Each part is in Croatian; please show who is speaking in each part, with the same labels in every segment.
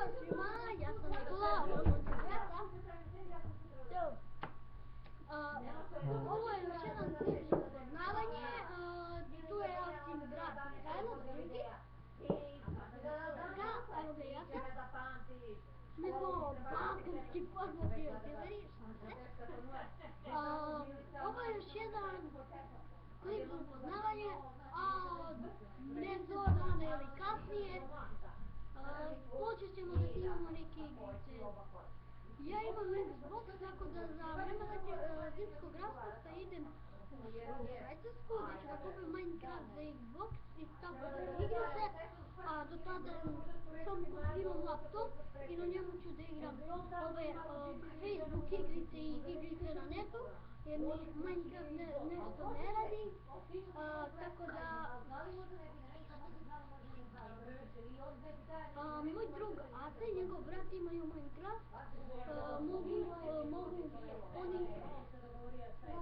Speaker 1: Pozdrav svima, ja sam Nikola, ovo je Montegrata. Ovo je još jedan klip za upoznavanje, tu je osim brat Mihajlo, drugi. Evo ga ja sam. Mi smo balkanski poznati youtuberi, ovo je još jedan klip za upoznavanje, nezorno ili kasnije. Počet ćemo da snimamo neke igrice. Ja imam Xbox, tako da za vreme zimskog raspusta idem u Švajcarsku, gdje ću da kupim Minecraft za Xbox i tako da igrice, a do tada sam imam laptop i na njemu ću da igram ove Facebook igrice i igrice na netu, jer mi Minecraft nešto ne radi, tako da moj drug Ate i njegov brat imaju Minecraft,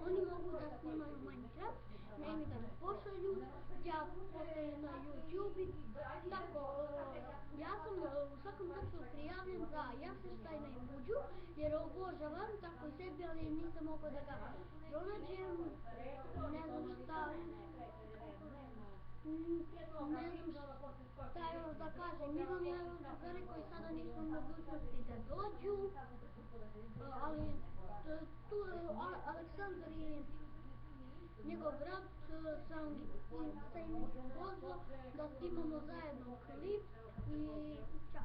Speaker 1: oni mogu da snimaju Minecraft, meni da me pošalju, ja postavim na YouTube, tako, ja sam u svakom slučaju prijavljen za Jaseštajna i Muđu, jer obožavam tako i sebi, ali nisam mogla da ga pronađem, ne znam šta još da kažem, imam ja drugare koji sada nisu u mogućnosti da dođu, ali tu je Aleksandar i njegov brat sam ih pozvao da snimamo zajedno klip i čao.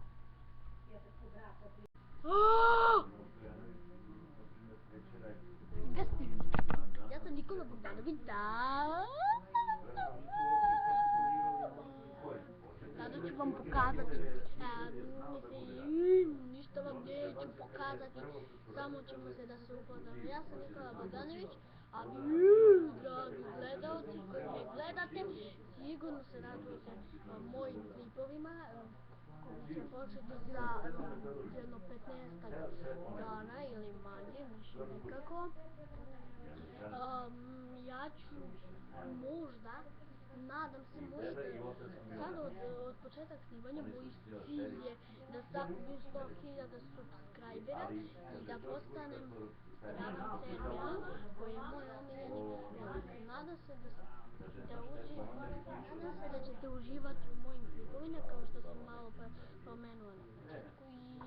Speaker 1: Ja sam Nikola Bogdanović, sada ću vam pokazati, ništa vam neću pokazati, samo ćemo se da se upoznamo. Ja sam Nikola Bogdanović, a vi, dragi gledalci koji me gledate, sigurno se radujete mojim klipovima, koji će početi za jedno 15 dana ili manje, više nekako. Ja ću možda, nadam se, sada od početak snimanja moj cilj je da sakupim 100.000 subscribera i da postanem Dragan C1, koji je moj omiljeni. Nadam se da ćete uživati u mojim klipovima, kao što sam malo pomenula na početku i...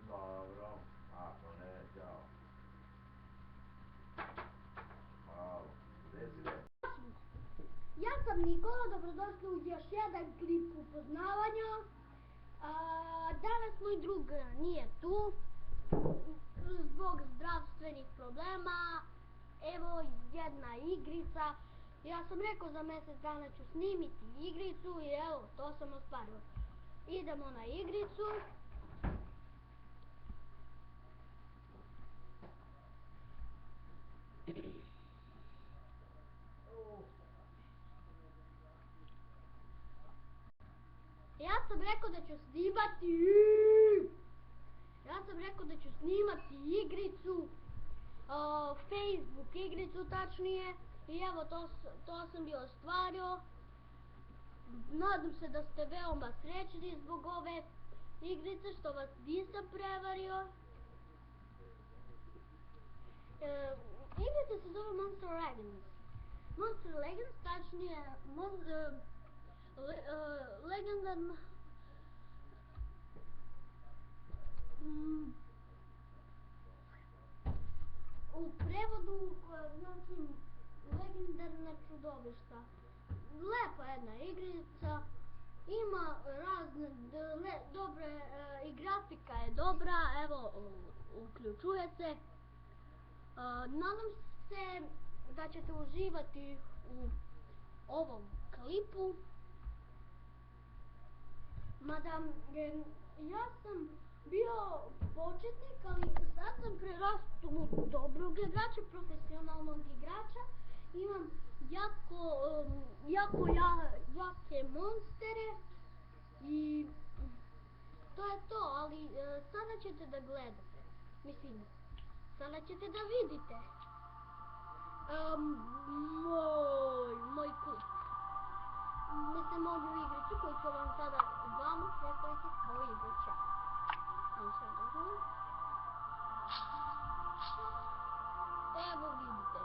Speaker 2: Dobro, ako ne, ćao. Malo, desi le.
Speaker 1: Ja sam Nikola, dobrodošli u još jedan klip upoznavanja. Danas moj drug nije tu, zbog zdravstvenih problema. Evo jedna igrica. Ja sam rekao za mjesec dana ću snimiti igricu i evo, to sam ostvario. Idemo na igricu. Ja sam rekao da ću snimati igricu, Facebook igricu tačnije, i evo to sam bio ostvario. Nadam se da ste veoma srećni zbog ove igrice, što vas nisam prevario. Igrica se zove Monster Legends. Monster Legends, tačnije legendarna... U prevodu znači legendarna čudovišta. Lepa jedna igrica, ima razne dobre, i grafika je dobra, evo uključuje se. Nadam se da ćete uživati u ovom klipu. Mada ja sam bio početnik, ali sad sam prerastao u dobrog igrača, profesionalnog igrača. Imam jake monstere i to je to, ali sada ćete da gledate. Mislim, Sada ćete da vidite moj klip. Mislim ovu igricu koju ću vam sada vama predstaviti kao igriće. Samo se održavam. Evo vidite.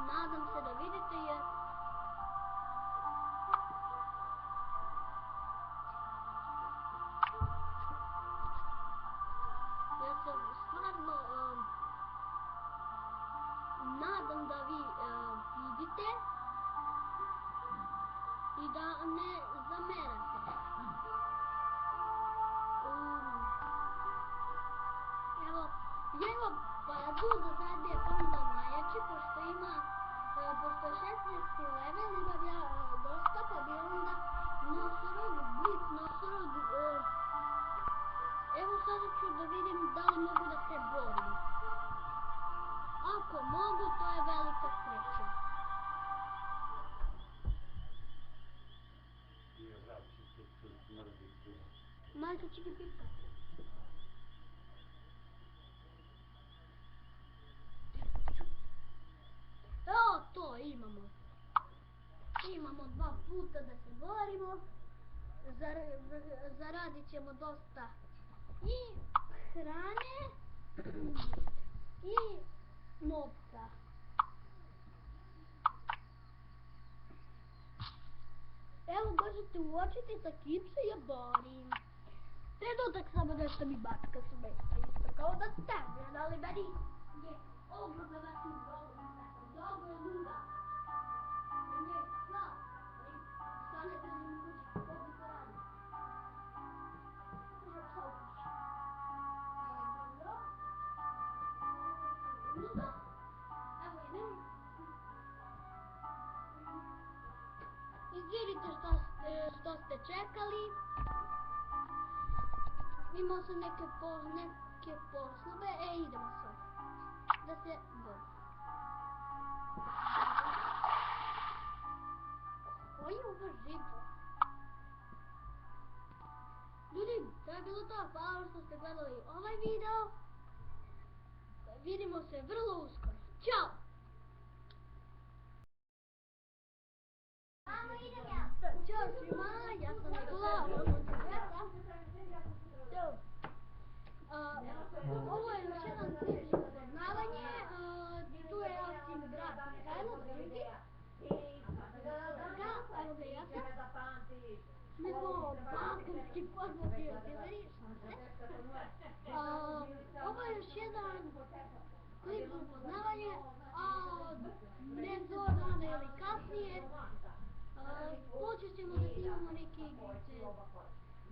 Speaker 1: Nadam se da vidite jer ja se stvarno nadam da vi vidite i da ne zamerate. Evo padu do sad je panda najjači pošto ima pošto je 16. level i da bi ja dosta pa bi onda Nosorog, Blitz Nosorog evo sada ću da vidim da li mogu da se borim. Ako mogu, to je velika sreća. Majka će ga pipka. Evo to imamo. Imamo 2 puta da se borimo. Zaradit ćemo dosta i hrane i novca. Evo možete uočiti sa kim se ja borim. Trenutak samo nešto mi bačka su mesta isto kao da ste gledali meni je ogromna vašim dobro je nuda. Ne, ja, šta ne držim u kući, ovdje se radi. Užem sa u kući. Dobro. Nuda. Evo idem. Izvinite što ste čekali. Imao sam neke poslove, idemo sad. Da se borim. Koji je ovo živo? Ljudi, to je bilo to. Hvala što ste gledali ovaj video. Vidimo se vrlo uskoro. Ćao! Ćao svima, ja sam Nikola, ovo je još jedan klip za upoznavanje, tu je Asim brat Mihajlo, drugi. Evo ga Jasin. Mi smo balkanski poznati youtiveri, ovo je još jedan klip za upoznavanje, ne zorano ili kasnije. Počet ćemo da snimamo neke igrice.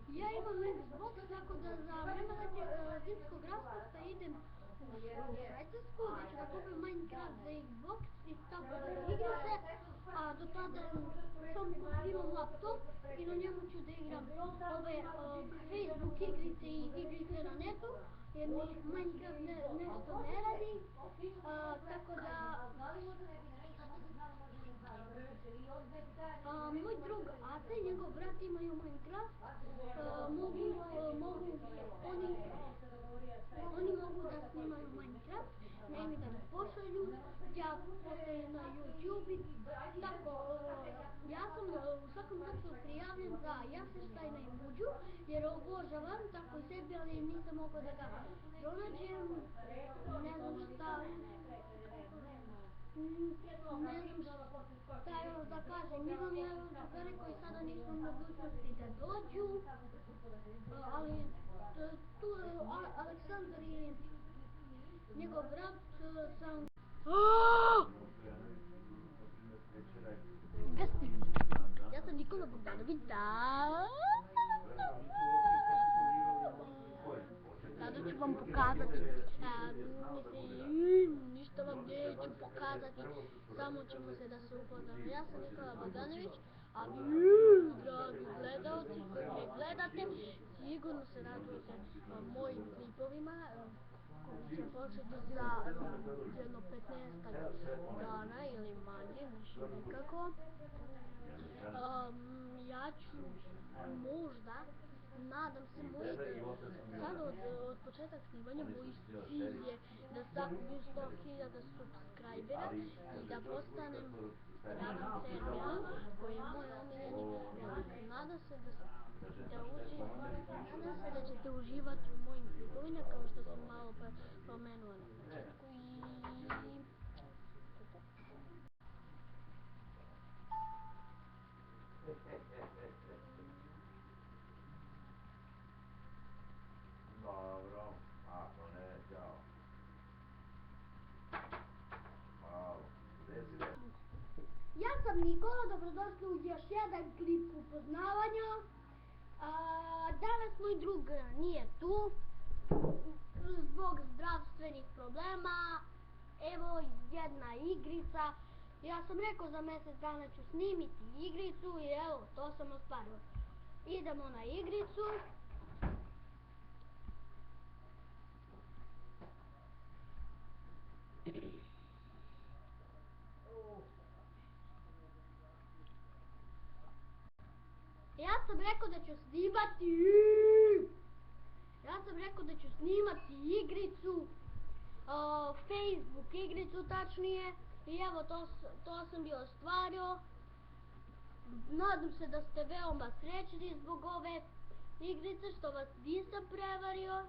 Speaker 1: Ja imam Xbox, tako da za vreme zimskog raspusta idem u Švajcarsku, gdje ću da kupim Minecraft za Xbox i tako da igram se, a do tada imam laptop i na njemu ću da igram ove Facebook igrice i igrice na netu, jer mi Minecraft nešto ne radi, tako da moj drug Ate i njegov brat imaju Minecraft, oni mogu da snimaju Minecraft, ne mi da mi pošalju, ja pošaljem na YouTube i tako, ja sam u svakom slučaju prijavljen za Jaseštaj na Imuđu, jer obožavam tako i sebi, ali nisam mogla da ga pronađem, ne znam šta još da kažem, imam ja drugare koji sada nisu u mogućnosti da dođu, ali tu Aleksandar i njegov brat sam... Gasti, ja sam Nikola Bogdanović, sada ću vam pokazati, ništa vam neću pokazati, samo ćemo se da se upoznamo. Ja sam Nikola Bogdanović, a vi, dragi gledalci koji me gledate, sigurno se radujete mojim klipovima, koji će početi za jedno 15 dana ili manje, više nekako. Ja ću možda nadam se sad od početak snimanja moj cilj je da sakupim 100.000 subscribera i da postanem Ravan CR1 koji je moj omiljeni youtuber. Nadam se da ćete uživati u mojim klipovima kao što sam malo pomenula na početku i...
Speaker 2: Dobro, ako ne, ćao. Hvala, gdje si ga?
Speaker 1: Ja sam Nikola, dobrodošli u još jedan klip upoznavanja. Danas moj drug nije tu zbog zdravstvenih problema. Evo jedna igrica. Ja sam rekao za mjesec dana ću snimiti igricu i evo to sam ostvario. Idemo na igricu. Ja sam rekao da ću snimati igricu, Facebook igricu tačnije, i evo to sam bio ostvario. Nadam se da ste veoma srećni zbog ove igrice, što vas nisam prevario.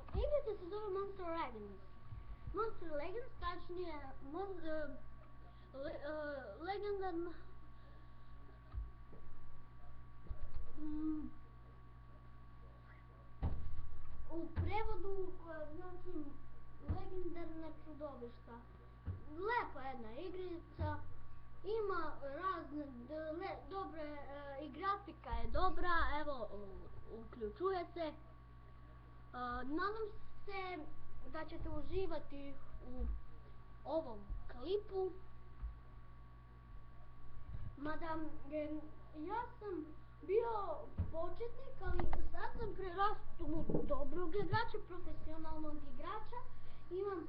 Speaker 1: Igrica se zove Monster Legends. Monster Legends tačnije legendarna u prevodu znači legendarna čudovišta. Lepa jedna igrica, ima razne dobre i grafika je dobra, evo uključuje se. Nadam se da ćete uživati u ovom klipu. Mada ja sam bio početnik, ali sad sam prerastao u dobrog igrača, profesionalnog igrača. Imam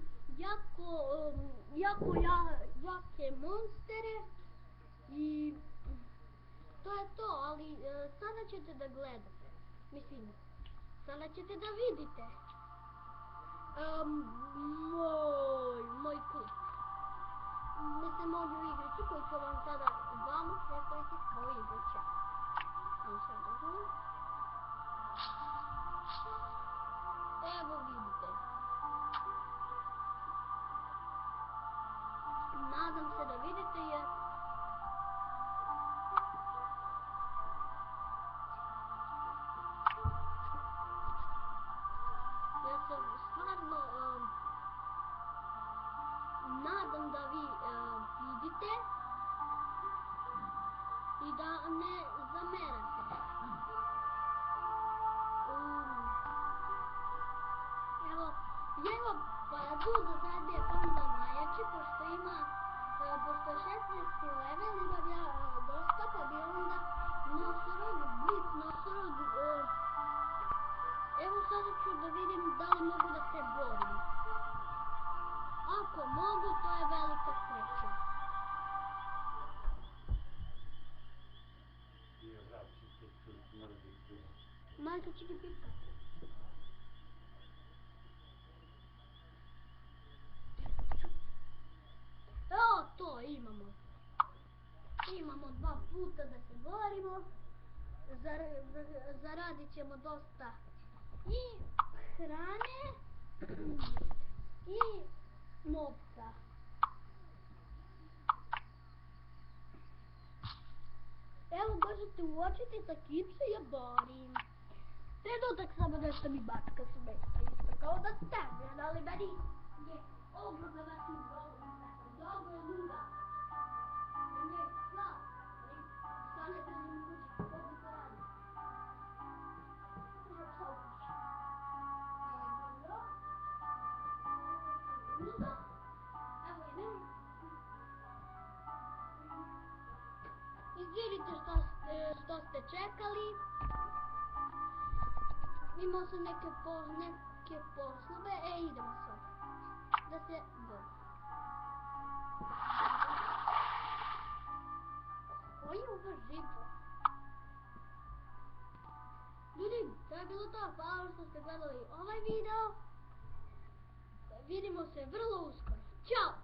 Speaker 1: jake monstere i to je to, ali sada ćete da gledate. Mislim, sada ćete da vidite moj klip. Mislim, moju igricu koju ću vam sada predstaviti kao igrića. Evo vidite. Nadam se da vidite jer ja se stvarno nadam da vi vidite i da ne zamerate. Evo Paraduza sad je panda najjači pošto je 16. level, imam ja dosta, pa bi onda Nosorog, Blitz Nosorog. Evo sada ću da vidim da li mogu da se borim. Ako mogu, to je velika sreća. Majka će ti pipka. Evo to imamo. Imamo 2 puta da se borimo. Zaradit ćemo dosta i hrane i novca. Evo možete uočiti sa kim se ja borim. Trenutak samo nešto mi bačka smeta, isto kao da tebe, ali meni je ogromna vašim govorom, mnogo je luda. Ne, sad ne držim u kući, ovdje to radi. Držam psa u kući. Dobro. Luda. Evo idem. Izvinite što ste čekali. Imao sam neke poslove, idemo sad. Da se borim. Koji je ovo živo? je bilo to, hvala što ste gledali ovaj video. Vidimo se vrlo uskoro. Ćao!